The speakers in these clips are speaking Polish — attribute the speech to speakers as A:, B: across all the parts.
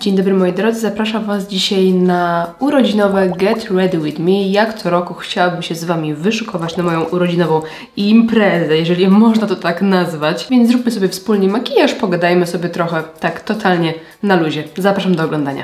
A: Dzień dobry moi drodzy, zapraszam Was dzisiaj na urodzinowe Get Ready With Me. Jak co roku chciałabym się z Wami wyszykować na moją urodzinową imprezę, jeżeli można to tak nazwać. Więc zróbmy sobie wspólnie makijaż, pogadajmy sobie trochę tak totalnie na luzie. Zapraszam do oglądania.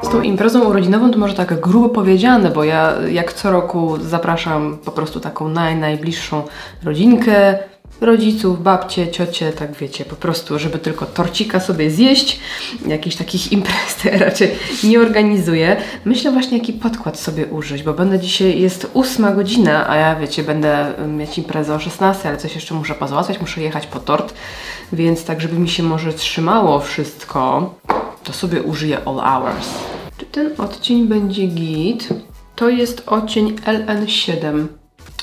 A: Z tą imprezą urodzinową to może tak grubo powiedziane, bo ja jak co roku zapraszam po prostu taką najbliższą rodzinkę, rodziców, babcie, ciocie, tak wiecie, po prostu, żeby tylko torcika sobie zjeść. Jakichś takich imprez to ja raczej nie organizuję. Myślę właśnie, jaki podkład sobie użyć, bo będę dzisiaj, jest 8 godzina, a ja wiecie, będę mieć imprezę o 16, ale coś jeszcze muszę pozałatwiać, muszę jechać po tort, więc tak, żeby mi się może trzymało wszystko, to sobie użyję All Hours. Czy ten odcień będzie git? To jest odcień LN7.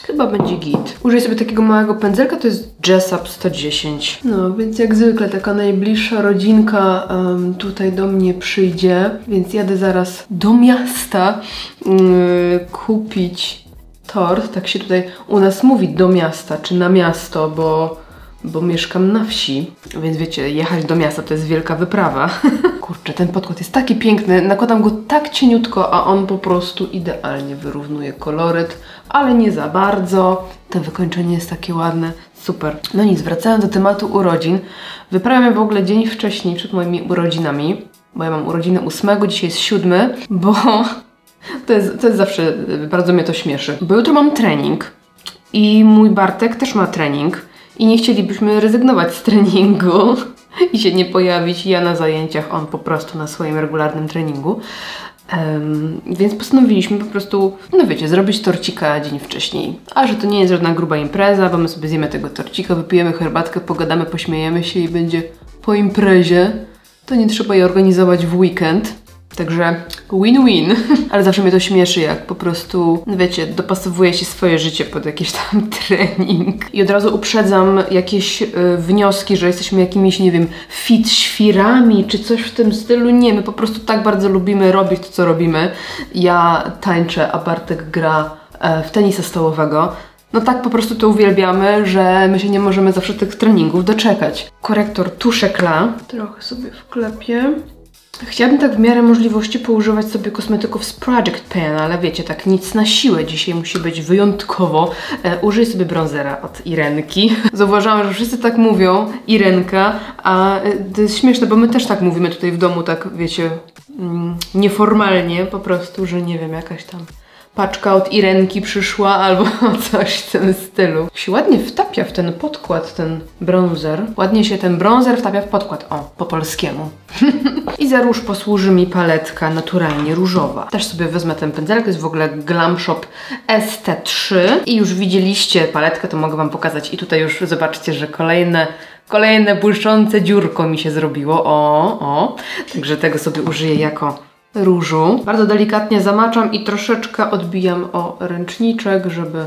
A: Chyba będzie git. Użyję sobie takiego małego pędzelka, to jest Jessup 110. No, więc jak zwykle taka najbliższa rodzinka tutaj do mnie przyjdzie, więc jadę zaraz do miasta kupić tort. Tak się tutaj u nas mówi do miasta, czy na miasto, bo mieszkam na wsi, więc wiecie, jechać do miasta to jest wielka wyprawa. Kurczę, ten podkład jest taki piękny, nakładam go tak cieniutko, a on po prostu idealnie wyrównuje koloryt, ale nie za bardzo. To wykończenie jest takie ładne, super. No nic, wracając do tematu urodzin, wyprawiam w ogóle dzień wcześniej, przed moimi urodzinami, bo ja mam urodziny 8, dzisiaj jest 7, bo to jest zawsze, bardzo mnie to śmieszy. Bo jutro mam trening i mój Bartek też ma trening. I nie chcielibyśmy rezygnować z treningu i się nie pojawić, ja na zajęciach, on po prostu na swoim regularnym treningu. Więc postanowiliśmy po prostu, no wiecie, zrobić torcika dzień wcześniej. A że to nie jest żadna gruba impreza, bo my sobie zjemy tego torcika, wypijemy herbatkę, pogadamy, pośmiejemy się i będzie po imprezie. To nie trzeba jej organizować w weekend. Także win-win. Ale zawsze mnie to śmieszy, jak po prostu, no wiecie, dopasowuje się swoje życie pod jakiś tam trening. I od razu uprzedzam jakieś wnioski, że jesteśmy jakimiś, nie wiem, fit świrami, czy coś w tym stylu. Nie, my po prostu tak bardzo lubimy robić to, co robimy. Ja tańczę, a Bartek gra w tenisa stołowego. No tak po prostu to uwielbiamy, że my się nie możemy zawsze tych treningów doczekać. Korektor Touche Eclat. Trochę sobie wklepię. Chciałabym tak w miarę możliwości poużywać sobie kosmetyków z Project Pan, ale wiecie, tak nic na siłę. Dzisiaj musi być wyjątkowo. Użyję sobie bronzera od Irenki. Zauważyłam, że wszyscy tak mówią, Irenka, a to jest śmieszne, bo my też tak mówimy tutaj w domu, tak wiecie, nieformalnie po prostu, że nie wiem, jakaś tam paczka od Irenki przyszła albo coś w tym stylu. Się ładnie wtapia w ten podkład, ten bronzer. Ładnie się ten bronzer wtapia w podkład. O, po polskiemu. I za róż posłuży mi paletka naturalnie różowa. Też sobie wezmę ten pędzelek, to jest w ogóle Glam Shop ST3. I już widzieliście paletkę, to mogę Wam pokazać. I tutaj już zobaczcie, że kolejne błyszczące dziurko mi się zrobiło. O. Także tego sobie użyję jako różu. Bardzo delikatnie zamaczam i troszeczkę odbijam o ręczniczek, żeby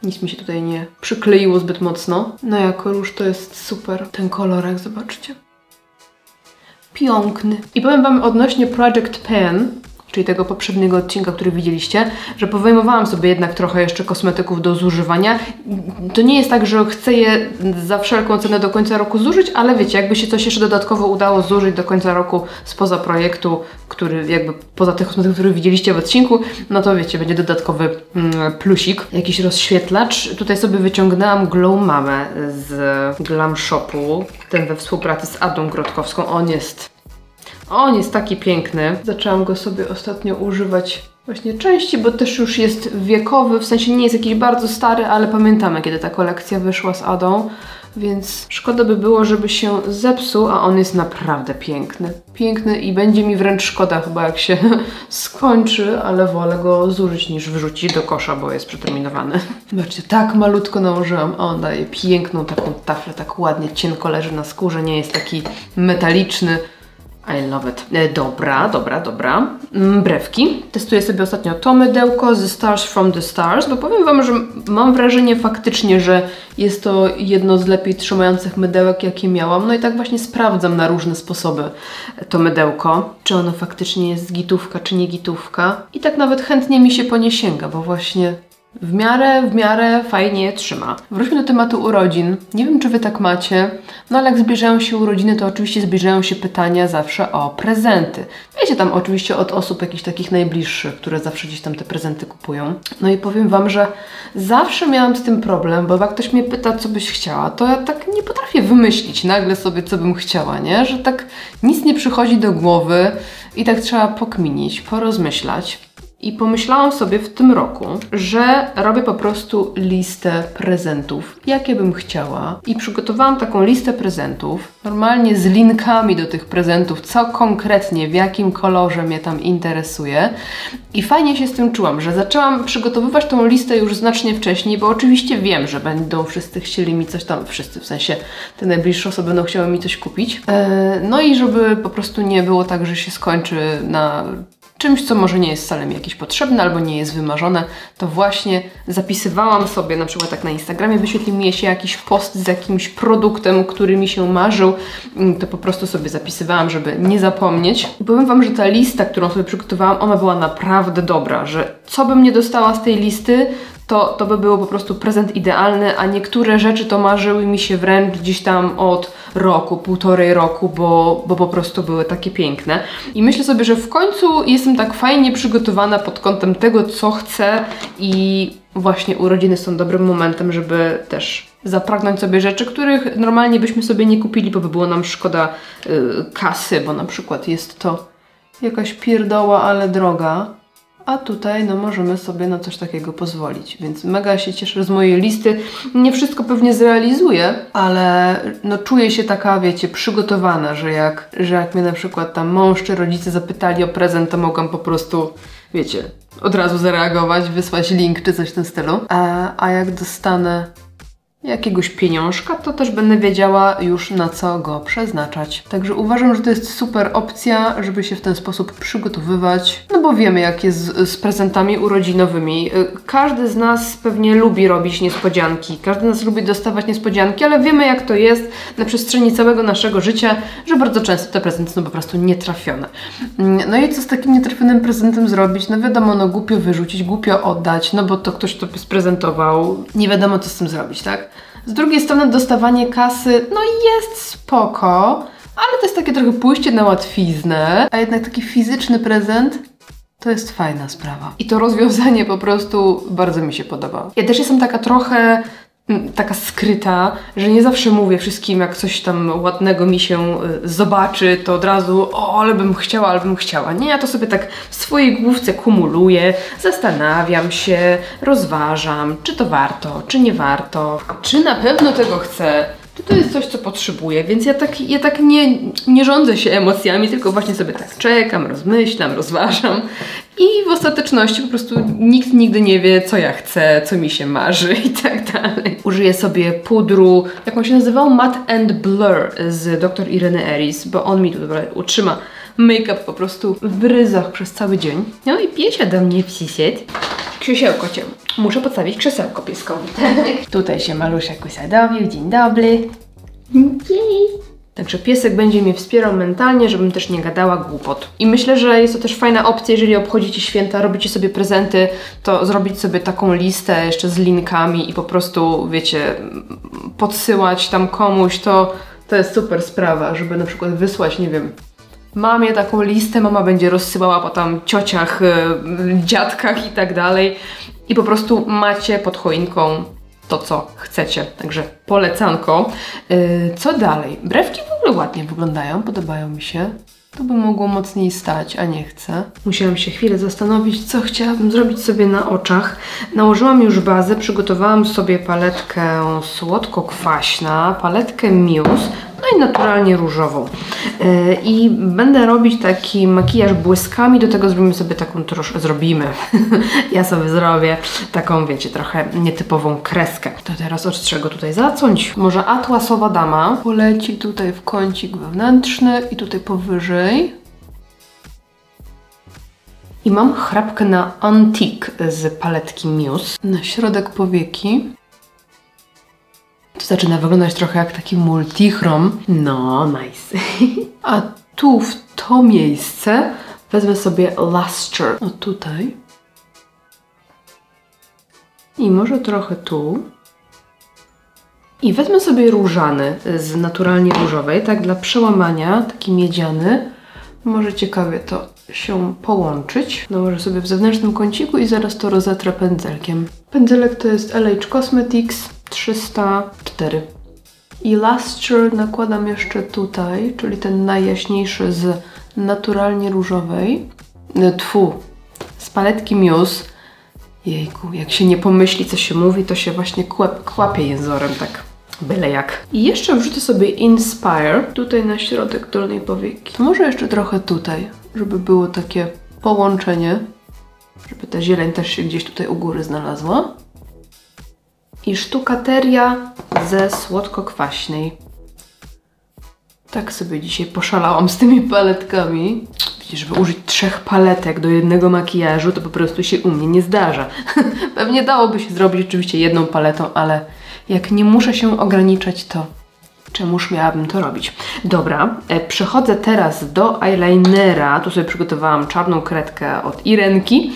A: nic mi się tutaj nie przykleiło zbyt mocno. No jako róż to jest super. Ten kolorek, zobaczcie. Piękny. I powiem Wam odnośnie Project Pan, czyli tego poprzedniego odcinka, który widzieliście, że powyjmowałam sobie jednak trochę jeszcze kosmetyków do zużywania. To nie jest tak, że chcę je za wszelką cenę do końca roku zużyć, ale wiecie, jakby się coś jeszcze dodatkowo udało zużyć do końca roku spoza projektu, który jakby poza tych kosmetyków, które widzieliście w odcinku, no to wiecie, będzie dodatkowy plusik. Jakiś rozświetlacz. Tutaj sobie wyciągnęłam Glow Mamę z Glam Shopu, ten we współpracy z Adą Grotkowską. On jest taki piękny. Zaczęłam go sobie ostatnio używać właśnie częściej, bo też już jest wiekowy, w sensie nie jest jakiś bardzo stary, ale pamiętamy, kiedy ta kolekcja wyszła z Adą, więc szkoda by było, żeby się zepsuł, a on jest naprawdę piękny. Piękny i będzie mi wręcz szkoda chyba, jak się skończy, ale wolę go zużyć niż wyrzucić do kosza, bo jest przeterminowany. Zobaczcie, tak malutko nałożyłam, a on daje piękną taką taflę, tak ładnie cienko leży na skórze, nie jest taki metaliczny. I love it. Dobra. Brewki. Testuję sobie ostatnio to mydełko ze Stars from the Stars, bo powiem Wam, że mam wrażenie faktycznie, że jest to jedno z lepiej trzymających mydełek, jakie miałam. No i tak właśnie sprawdzam na różne sposoby to mydełko, czy ono faktycznie jest gitówka, czy nie gitówka. I tak nawet chętnie mi się po nie sięga, bo właśnie w miarę fajnie trzyma. Wróćmy do tematu urodzin. Nie wiem, czy Wy tak macie, no ale jak zbliżają się urodziny, to oczywiście zbliżają się pytania zawsze o prezenty. Wiecie, tam oczywiście od osób jakichś takich najbliższych, które zawsze gdzieś tam te prezenty kupują. No i powiem Wam, że zawsze miałam z tym problem, bo jak ktoś mnie pyta, co byś chciała, to ja tak nie potrafię wymyślić nagle sobie, co bym chciała, nie? Że tak nic nie przychodzi do głowy i tak trzeba pokminić, porozmyślać. I pomyślałam sobie w tym roku, że robię po prostu listę prezentów, jakie bym chciała. I przygotowałam taką listę prezentów, normalnie z linkami do tych prezentów, co konkretnie, w jakim kolorze mnie tam interesuje. I fajnie się z tym czułam, że zaczęłam przygotowywać tą listę już znacznie wcześniej, bo oczywiście wiem, że będą wszyscy chcieli mi coś tam, wszyscy, w sensie te najbliższe osoby będą chciały mi coś kupić. No i żeby po prostu nie było tak, że się skończy na czymś, co może nie jest wcale mi jakieś potrzebne albo nie jest wymarzone, to właśnie zapisywałam sobie, na przykład tak na Instagramie wyświetlił mi się jakiś post z jakimś produktem, który mi się marzył, to po prostu sobie zapisywałam, żeby nie zapomnieć. I powiem Wam, że ta lista, którą sobie przygotowałam, ona była naprawdę dobra, że co bym nie dostała z tej listy, to by było po prostu prezent idealny, a niektóre rzeczy to marzyły mi się wręcz gdzieś tam od roku, półtorej roku, bo po prostu były takie piękne. I myślę sobie, że w końcu jestem tak fajnie przygotowana pod kątem tego, co chcę i właśnie urodziny są dobrym momentem, żeby też zapragnąć sobie rzeczy, których normalnie byśmy sobie nie kupili, bo by było nam szkoda kasy, bo na przykład jest to jakaś pierdoła, ale droga. A tutaj no możemy sobie na coś takiego pozwolić, więc mega się cieszę z mojej listy. Nie wszystko pewnie zrealizuję, ale no czuję się taka, wiecie, przygotowana, że jak mnie na przykład tam mąż czy rodzice zapytali o prezent, to mogłam po prostu, wiecie, od razu zareagować, wysłać link czy coś w tym stylu. A jak dostanę jakiegoś pieniążka, to też będę wiedziała już, na co go przeznaczać. Także uważam, że to jest super opcja, żeby się w ten sposób przygotowywać, no bo wiemy, jak jest z prezentami urodzinowymi. Każdy z nas pewnie lubi robić niespodzianki, każdy z nas lubi dostawać niespodzianki, ale wiemy, jak to jest na przestrzeni całego naszego życia, że bardzo często te prezenty są po prostu nietrafione. No i co z takim nietrafionym prezentem zrobić? No wiadomo, no głupio wyrzucić, głupio oddać, no bo to ktoś to sprezentował, nie wiadomo, co z tym zrobić, tak? Z drugiej strony dostawanie kasy, no jest spoko, ale to jest takie trochę pójście na łatwiznę, a jednak taki fizyczny prezent to jest fajna sprawa. I to rozwiązanie po prostu bardzo mi się podoba. Ja też jestem taka trochę taka skryta, że nie zawsze mówię wszystkim, jak coś tam ładnego mi się zobaczy, to od razu o, ale bym chciała. Nie, ja to sobie tak w swojej główce kumuluję, zastanawiam się, rozważam, czy to warto, czy nie warto, czy na pewno tego chcę, czy to jest coś, co potrzebuję, więc ja tak nie rządzę się emocjami, tylko właśnie sobie tak czekam, rozmyślam, rozważam i w ostateczności po prostu nikt nigdy nie wie, co ja chcę, co mi się marzy i tak dalej. Użyję sobie pudru, jak on się nazywał? Matte and Blur z Dr. Ireny Eris, bo on mi tu utrzyma make-up po prostu w ryzach przez cały dzień. No i piesia do mnie przyszedł. Krzesełko cię. Muszę podstawić krzesełko pieskowi. Tutaj się malusiak usadowił. Dzień dobry. Także piesek będzie mnie wspierał mentalnie, żebym też nie gadała głupot. I myślę, że jest to też fajna opcja, jeżeli obchodzicie święta, robicie sobie prezenty, to zrobić sobie taką listę jeszcze z linkami i po prostu, wiecie, podsyłać tam komuś, to jest super sprawa, żeby na przykład wysłać, nie wiem, mamie taką listę, mama będzie rozsyłała po tam ciociach, dziadkach i tak dalej. I po prostu macie pod choinką to, co chcecie. Także polecanko. Co dalej? Brewki w ogóle ładnie wyglądają, podobają mi się. To by mogło mocniej stać, a nie chcę. Musiałam się chwilę zastanowić, co chciałabym zrobić sobie na oczach. Nałożyłam już bazę, przygotowałam sobie paletkę słodko-kwaśna, paletkę Muse, no i naturalnie różową. I będę robić taki makijaż błyskami, do tego zrobimy sobie taką ja sobie zrobię taką, wiecie, trochę nietypową kreskę. To teraz od czego tutaj zacząć? Może atłasowa dama poleci tutaj w kącik wewnętrzny i tutaj powyżej. I mam chrapkę na Antique z paletki Muse. Na środek powieki. To zaczyna wyglądać trochę jak taki multichrom. No, nice. A tu, w to miejsce, wezmę sobie Luster. O, tutaj. I może trochę tu. I wezmę sobie różany z naturalnie różowej, tak dla przełamania, taki miedziany. Może ciekawie to się połączyć. Nałożę sobie w zewnętrznym kąciku i zaraz to rozetrę pędzelkiem. Pędzelek to jest LH Cosmetics 304. I Lustre nakładam jeszcze tutaj, czyli ten najjaśniejszy z naturalnie różowej. Z paletki Muse. Jejku, jak się nie pomyśli, co się mówi, to się właśnie kłapie jęzorem, tak byle jak. I jeszcze wrzucę sobie Inspire tutaj na środek dolnej powieki. To może jeszcze trochę tutaj, żeby było takie połączenie, żeby ta zieleń też się gdzieś tutaj u góry znalazła. I sztukateria ze słodko-kwaśnej. Tak sobie dzisiaj poszalałam z tymi paletkami. Widzicie, żeby użyć 3 paletek do jednego makijażu, to po prostu się u mnie nie zdarza. Pewnie dałoby się zrobić oczywiście jedną paletą, ale jak nie muszę się ograniczać, to czemuż miałabym to robić? Dobra, przechodzę teraz do eyelinera. Tu sobie przygotowałam czarną kredkę od Irenki.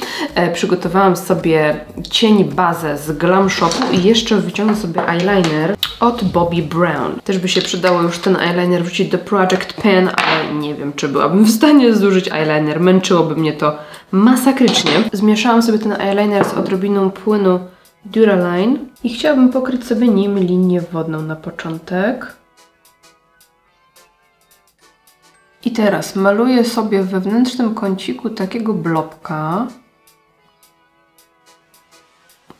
A: Przygotowałam sobie cień bazę z Glam Shopu i jeszcze wyciągnę sobie eyeliner od Bobbi Brown. Też by się przydało już ten eyeliner wrzucić do Project Pen, ale nie wiem, czy byłabym w stanie zużyć eyeliner. Męczyłoby mnie to masakrycznie. Zmieszałam sobie ten eyeliner z odrobiną płynu Duraline i chciałabym pokryć sobie nim linię wodną na początek. I teraz maluję sobie w wewnętrznym kąciku takiego blobka.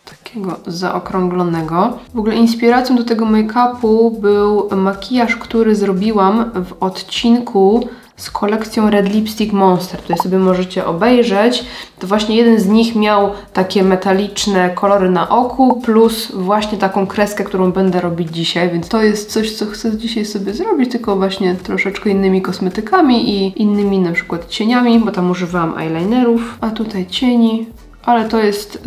A: Takiego zaokrąglonego. W ogóle inspiracją do tego make-upu był makijaż, który zrobiłam w odcinku z kolekcją Red Lipstick Monster. Tutaj sobie możecie obejrzeć. To właśnie jeden z nich miał takie metaliczne kolory na oku, plus właśnie taką kreskę, którą będę robić dzisiaj, więc to jest coś, co chcę dzisiaj sobie zrobić, tylko właśnie troszeczkę innymi kosmetykami i innymi na przykład cieniami, bo tam używałam eyelinerów, a tutaj cieni. Ale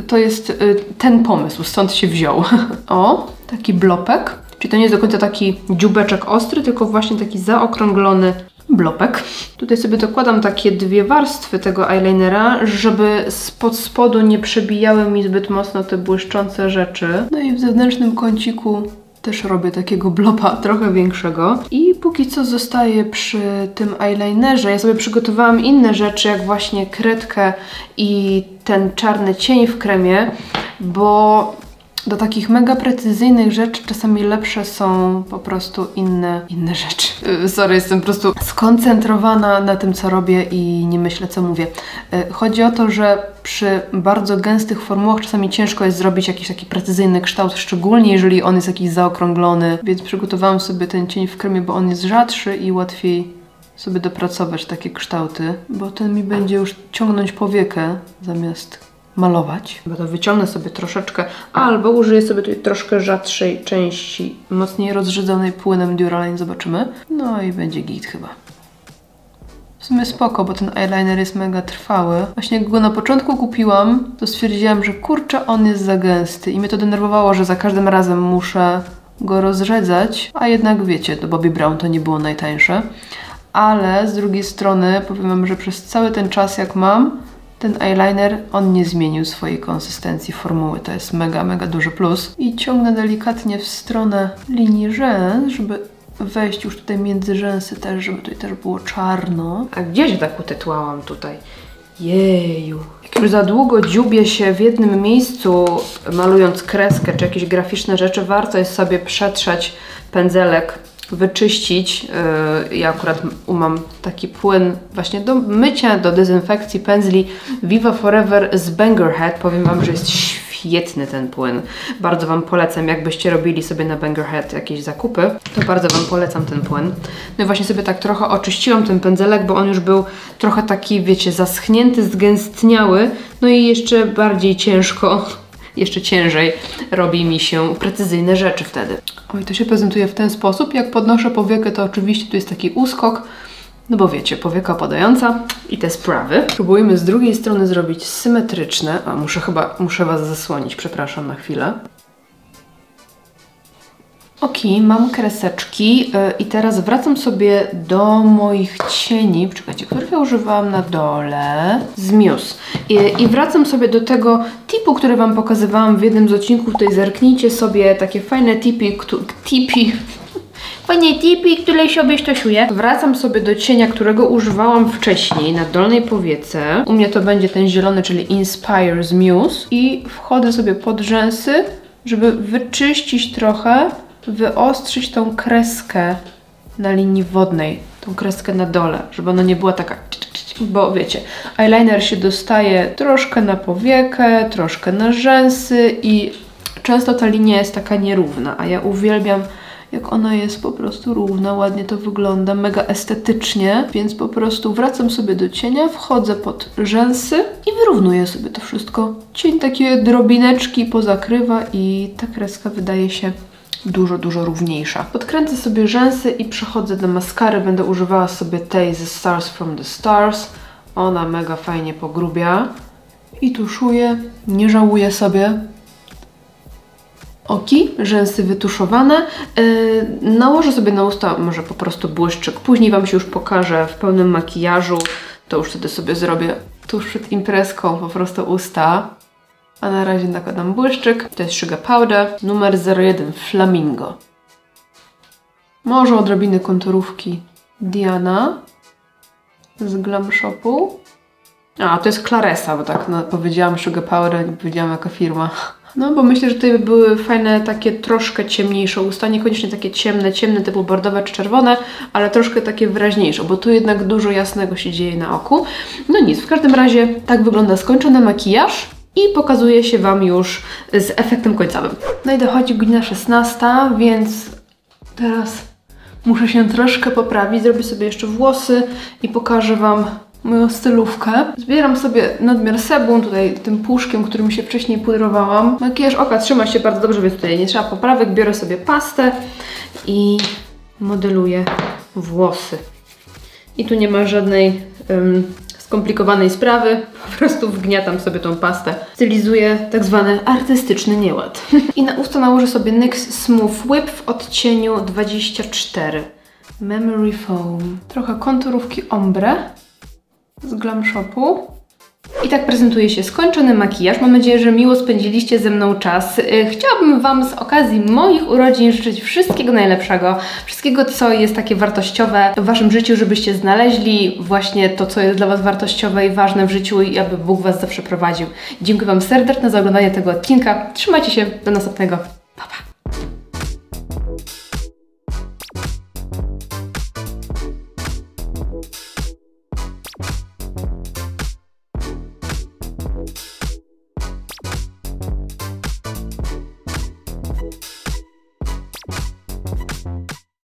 A: to jest ten pomysł, stąd się wziął. O, taki blopek. Czyli to nie jest do końca taki dziubeczek ostry, tylko właśnie taki zaokrąglony blopek. Tutaj sobie dokładam takie 2 warstwy tego eyelinera, żeby spod spodu nie przebijały mi zbyt mocno te błyszczące rzeczy. No i w zewnętrznym kąciku też robię takiego blopa trochę większego. I póki co zostaję przy tym eyelinerze. Ja sobie przygotowałam inne rzeczy, jak właśnie kredkę i ten czarny cień w kremie, bo do takich mega precyzyjnych rzeczy czasami lepsze są po prostu inne rzeczy. Sorry, jestem po prostu skoncentrowana na tym, co robię i nie myślę, co mówię. Chodzi o to, że przy bardzo gęstych formułach czasami ciężko jest zrobić jakiś taki precyzyjny kształt, szczególnie jeżeli on jest jakiś zaokrąglony, więc przygotowałam sobie ten cień w kremie, bo on jest rzadszy i łatwiej sobie dopracować takie kształty, bo ten mi będzie już ciągnąć powiekę zamiast malować. Bo to wyciągnę sobie troszeczkę, albo użyję sobie tutaj troszkę rzadszej części, mocniej rozrzedzonej płynem Duraline, zobaczymy. No i będzie git chyba. W sumie spoko, bo ten eyeliner jest mega trwały. Właśnie jak go na początku kupiłam, to stwierdziłam, że kurczę, on jest za gęsty i mnie to denerwowało, że za każdym razem muszę go rozrzedzać, a jednak wiecie, do Bobbi Brown to nie było najtańsze. Ale z drugiej strony powiem wam, że przez cały ten czas jak mam ten eyeliner, on nie zmienił swojej konsystencji formuły. To jest mega, mega duży plus. I ciągnę delikatnie w stronę linii rzęs, żeby wejść już tutaj między rzęsy też, żeby tutaj też było czarno. A gdzie się tak utytłałam tutaj? Jeju. Jak już za długo dziubię się w jednym miejscu, malując kreskę czy jakieś graficzne rzeczy, warto jest sobie przetrzeć pędzelek, wyczyścić. Ja akurat mam taki płyn właśnie do mycia, do dezynfekcji pędzli Viva Forever z Banger Head. Powiem wam, że jest świetny ten płyn. Bardzo wam polecam, jakbyście robili sobie na Banger Head jakieś zakupy, to bardzo wam polecam ten płyn. No i właśnie sobie tak trochę oczyściłam ten pędzelek, bo on już był trochę taki, wiecie, zaschnięty, zgęstniały, no i jeszcze bardziej ciężko, jeszcze ciężej robi mi się precyzyjne rzeczy wtedy. Oj, to się prezentuje w ten sposób. Jak podnoszę powiekę, to oczywiście tu jest taki uskok, no bo wiecie, powieka opadająca i te sprawy. Próbujmy z drugiej strony zrobić symetryczne. A muszę was zasłonić, przepraszam na chwilę. Okej, mam kreseczki i teraz wracam sobie do moich cieni, czekajcie, których ja używałam na dole, z Muse. I wracam sobie do tego tipu, który Wam pokazywałam w jednym z odcinków. Tutaj zerknijcie sobie, takie fajne fajne tipy, które sobie stosuję. Wracam sobie do cienia, którego używałam wcześniej na dolnej powiece. U mnie to będzie ten zielony, czyli Inspire z Muse. I wchodzę sobie pod rzęsy, żeby wyczyścić trochę, wyostrzyć tą kreskę na linii wodnej, tą kreskę na dole, żeby ona nie była taka, bo wiecie, eyeliner się dostaje troszkę na powiekę, troszkę na rzęsy i często ta linia jest taka nierówna, a ja uwielbiam, jak ona jest po prostu równa, ładnie to wygląda, mega estetycznie, więc po prostu wracam sobie do cienia, wchodzę pod rzęsy i wyrównuję sobie to wszystko. Cień takie drobineczki pozakrywa i ta kreska wydaje się dużo równiejsza. Podkręcę sobie rzęsy i przechodzę do maskary. Będę używała sobie tej ze Stars from the Stars. Ona mega fajnie pogrubia. I tuszuję, nie żałuję sobie. Oki, rzęsy wytuszowane. Nałożę sobie na usta może po prostu błyszczyk. Później Wam się już pokażę w pełnym makijażu. To już wtedy sobie zrobię tuż przed imprezką po prostu usta. A na razie nakładam błyszczyk. To jest Sugar Powder numer 01 Flamingo. Może odrobiny konturówki Diana z Glam Shopu. A, to jest Claresa, bo tak powiedziałam Sugar Powder, nie powiedziałam jaka firma. No, bo myślę, że tutaj były fajne takie troszkę ciemniejsze usta, niekoniecznie takie ciemne typu bordowe czy czerwone, ale troszkę takie wyraźniejsze, bo tu jednak dużo jasnego się dzieje na oku. No nic, w każdym razie tak wygląda skończony makijaż. I pokazuję się Wam już z efektem końcowym. No i dochodzi godzina 16, więc teraz muszę się troszkę poprawić. Zrobię sobie jeszcze włosy i pokażę Wam moją stylówkę. Zbieram sobie nadmiar sebum, tutaj tym puszkiem, którym się wcześniej pudrowałam. Makijaż oka trzyma się bardzo dobrze, więc tutaj nie trzeba poprawek. Biorę sobie pastę i modeluję włosy. I tu nie ma żadnej skomplikowanej sprawy, po prostu wgniatam sobie tą pastę. Stylizuję tak zwany artystyczny nieład. I na usta nałożę sobie NYX Smooth Whip w odcieniu 24. Memory Foam. Trochę konturówki ombre z Glam Shopu. I tak prezentuje się skończony makijaż. Mam nadzieję, że miło spędziliście ze mną czas. Chciałabym Wam z okazji moich urodzin życzyć wszystkiego najlepszego. Wszystkiego, co jest takie wartościowe w Waszym życiu, żebyście znaleźli właśnie to, co jest dla Was wartościowe i ważne w życiu i aby Bóg Was zawsze prowadził. Dziękuję Wam serdecznie za oglądanie tego odcinka. Trzymajcie się, do następnego. Pa, pa!